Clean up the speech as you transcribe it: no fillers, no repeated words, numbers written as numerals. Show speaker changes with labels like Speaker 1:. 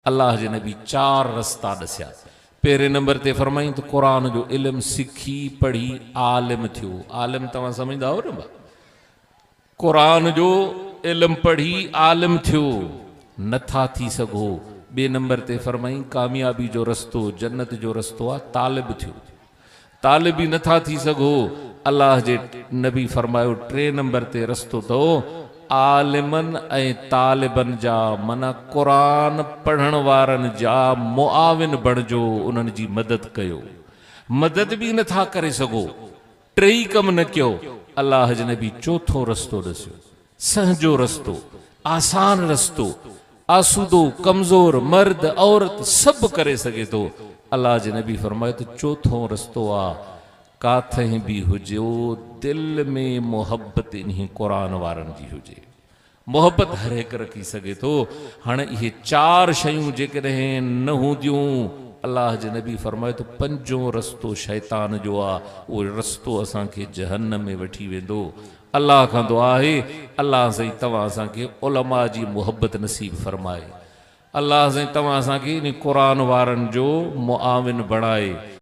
Speaker 1: अल्लाह जे नबी 4 रस्ता दसिया। पहिरें नंबर ते फरमाई तो कुरान जो इल्म सिखी पढ़ी आलिम थियो। आलिम तव्हां समझदा हो न? कुरान जो इल्म पढ़ी आलिम थियो, नथा थी सघो। बे नंबर ते फरमाई कामयाबी जो रस्तो जन्नत जो रस्तो आ तालिब थियो। तालिब ही नथा थी सघो। अल्लाह जे नबी फरमायो 3 नंबर ते रस्तो तो आलिमन ऐं तालिबन जा मना कुरान पढ़ण वारन जा मुआविन बणजो, उन्हनि जी मदद कयो। मदद भी नथा करे सघो, 3 कम न कयो। अल्लाह जे नबी 4थो रस्तो दस्यो, सहजो रस्तो, आसान रस्तो, आसूदो कमजोर मर्द औरत सब करे सके तो। अल्लाह जे नबी फरमायो तो 4थो रस्तो आ काथे भी हुजो दिल में मोहब्बत इन्हीं कुरान वारन जी हुजे। मोहब्बत हर एक रखी सके तो। हाँ ये 4 शयूं जेकॾहिं न हूंदियूं, अल्लाह जे नबी फरमायो तो 5जों रस्तो शैतान जो आ, वो रस्तो असांखे जहन्नम में वठी वेंदो। अल्लाह खां दुआ है अल्लाह से तव्हां असांखे उलमा जी मोहब्बत नसीब फरमाए। अल्लाह से तव्हां असांखे इन कुरान वारन जो मुआविन बणाए।